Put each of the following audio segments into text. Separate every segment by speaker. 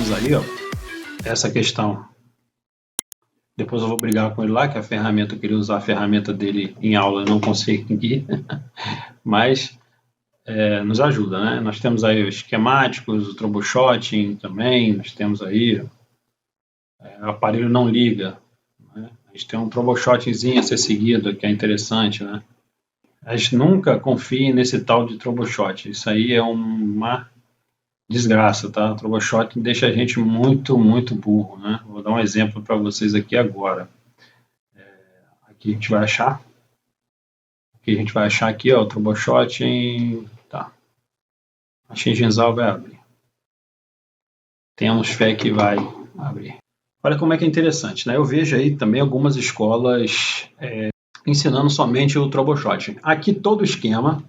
Speaker 1: temos aí, ó, essa questão. Depois eu vou brigar com ele lá, que a ferramenta, eu queria usar a ferramenta dele em aula, eu não consegui, mas nos ajuda, né? Nós temos aí os esquemáticos, o troubleshooting também, nós temos aí o aparelho não liga, né? A gente tem um troubleshootingzinho a ser seguido, que é interessante, né? A gente nunca confie nesse tal de troubleshooting, isso aí é uma desgraça, tá? O troubleshooting deixa a gente muito, muito burro, né? Vou dar um exemplo para vocês aqui agora. Aqui a gente vai achar. Aqui a gente vai achar aqui, ó, o troubleshooting. Tá. A Xingenzal vai abrir. Temos fé que vai abrir. Olha como é que é interessante, né? Eu vejo aí também algumas escolas ensinando somente o troubleshooting. Aqui todo esquema,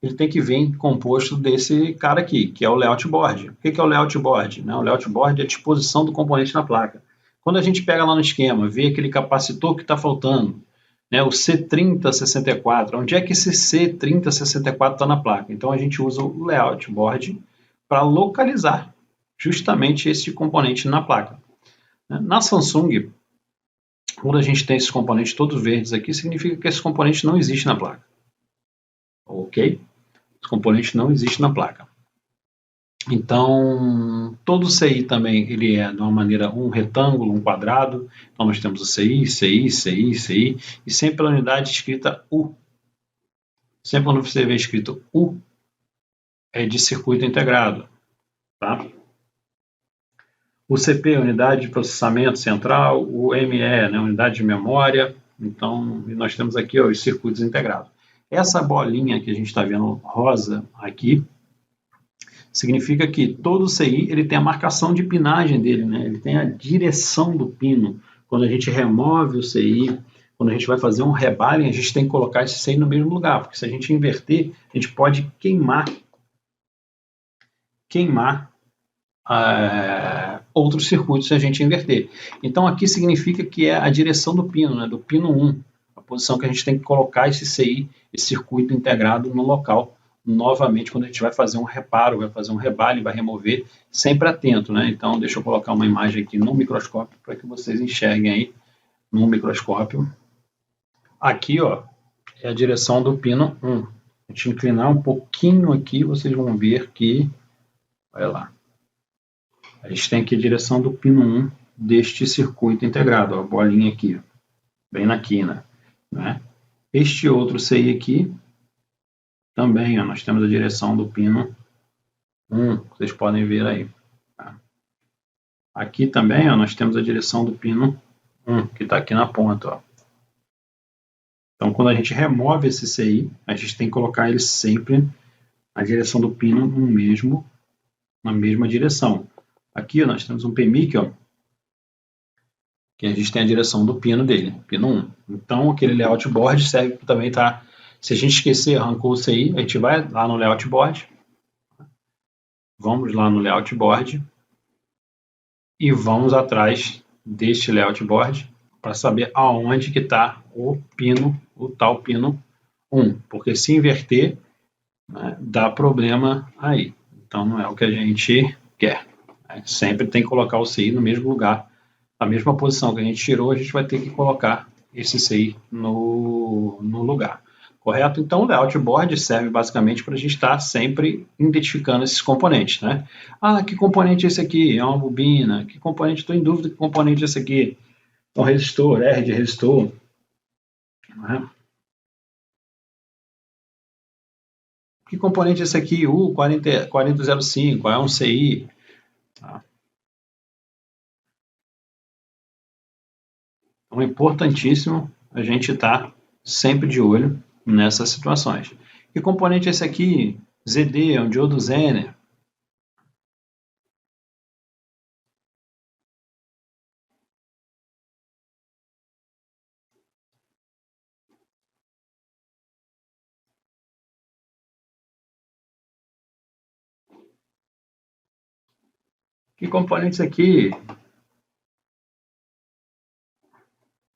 Speaker 1: ele tem que vir composto desse cara aqui, que é o layout board. O que é o layout board? O layout board é a disposição do componente na placa. Quando a gente pega lá no esquema, vê aquele capacitor que está faltando, né, o C3064, onde é que esse C3064 está na placa? Então a gente usa o layout board para localizar justamente esse componente na placa. Na Samsung, quando a gente tem esses componentes todos verdes aqui, significa que esse componente não existe na placa. Ok? Esse componente não existe na placa. Então, todo CI também, ele é de uma maneira um retângulo, um quadrado. Então, nós temos o CI, e sempre a unidade escrita U. Sempre quando você vê escrito U, é de circuito integrado. Tá? O CP, unidade de processamento central, o ME, né, unidade de memória. Então, nós temos aqui ó, os circuitos integrados. Essa bolinha que a gente está vendo rosa aqui, significa que todo CI ele tem a marcação de pinagem dele, né? Ele tem a direção do pino. Quando a gente remove o CI, quando a gente vai fazer um rebaling, a gente tem que colocar esse CI no mesmo lugar, porque se a gente inverter, a gente pode queimar outros circuitos se a gente inverter. Então aqui significa que é a direção do pino, né? Do pino 1, a posição que a gente tem que colocar esse CI, esse circuito integrado no local. Novamente, quando a gente vai fazer um reparo, vai fazer um rebale, vai remover, sempre atento, né? Então, deixa eu colocar uma imagem aqui no microscópio para que vocês enxerguem aí no microscópio. Aqui, ó, é a direção do pino 1. A gente inclinar um pouquinho aqui, vocês vão ver que, olha lá, a gente tem aqui a direção do pino 1 deste circuito integrado, ó, a bolinha aqui, bem na quina, né? Este outro CI aqui, também, ó, nós temos a direção do pino 1, vocês podem ver aí. Tá? Aqui também ó, nós temos a direção do pino 1, que está aqui na ponta. Ó. Então, quando a gente remove esse CI, a gente tem que colocar ele sempre na direção do pino na mesma direção. Aqui ó, nós temos um PMIC, ó, que a gente tem a direção do pino dele, pino 1. Então, aquele layout board serve para também estar... Se a gente esquecer, arrancou o CI, a gente vai lá no layout board. Vamos lá no layout board e vamos atrás deste layout board para saber aonde que está o pino, o tal pino 1. Porque se inverter, né, dá problema aí. Então não é o que a gente quer. Né? Sempre tem que colocar o CI no mesmo lugar. A mesma posição que a gente tirou, a gente vai ter que colocar esse CI no lugar. Correto? Então, o layout board serve basicamente para a gente estar sempre identificando esses componentes, né? Ah, que componente é esse aqui? É uma bobina. Que componente? Estou em dúvida que componente é esse aqui? É um resistor, R de resistor. Né? Que componente é esse aqui? U4005, é um CI. Tá? Então, é importantíssimo a gente estar sempre de olho nessas situações. Que componente é esse aqui? ZD, é um diodo Zener. Que componente é esse aqui?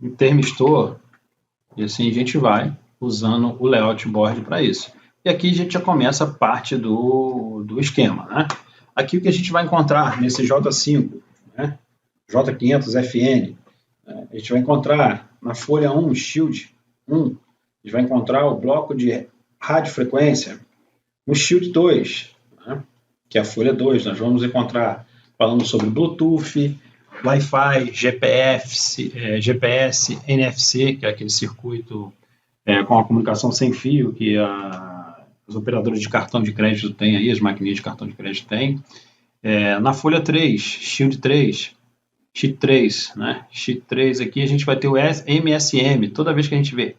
Speaker 1: Um termistor. E assim a gente vai usando o layout board para isso. E aqui a gente já começa a parte do esquema, né? aqui o que a gente vai encontrar nesse J5, né? J500FN, a gente vai encontrar na folha 1, Shield 1, a gente vai encontrar o bloco de radiofrequência. No Shield 2, né? Que é a folha 2, nós vamos encontrar falando sobre Bluetooth, Wi-Fi, GPS, NFC, que é aquele circuito com a comunicação sem fio que os operadores de cartão de crédito têm aí, as maquininhas de cartão de crédito têm. Na folha 3, Shield 3, Sheet 3, né? Sheet 3 aqui a gente vai ter o MSM. Toda vez que a gente vê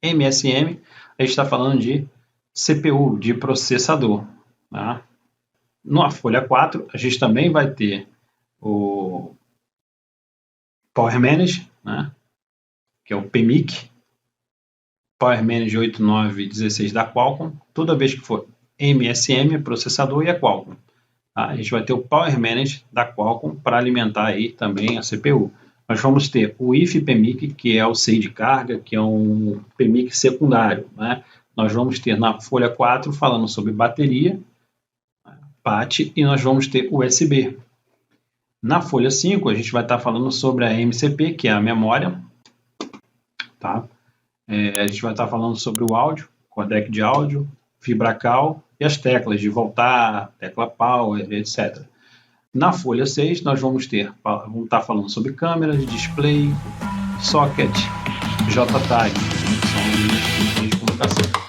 Speaker 1: MSM, a gente está falando de CPU, de processador. Tá? Na folha 4, a gente também vai ter o Power Manage, né? Que é o PMIC, Power Manage 8916 da Qualcomm. Toda vez que for MSM, processador, e a Qualcomm. Tá? A gente vai ter o Power Manage da Qualcomm para alimentar aí também a CPU. Nós vamos ter o IF-PMIC, que é o SEI de carga, que é um PMIC secundário. Né? Nós vamos ter na folha 4 falando sobre bateria, PAT, e nós vamos ter USB. Na folha 5 a gente vai estar falando sobre a MCP, que é a memória. Tá? A gente vai estar falando sobre o áudio, codec de áudio, fibra cal e as teclas de voltar, tecla power, etc. Na folha 6 nós vamos estar falando sobre câmeras, display, socket, JTAG, que são linhas de comunicação.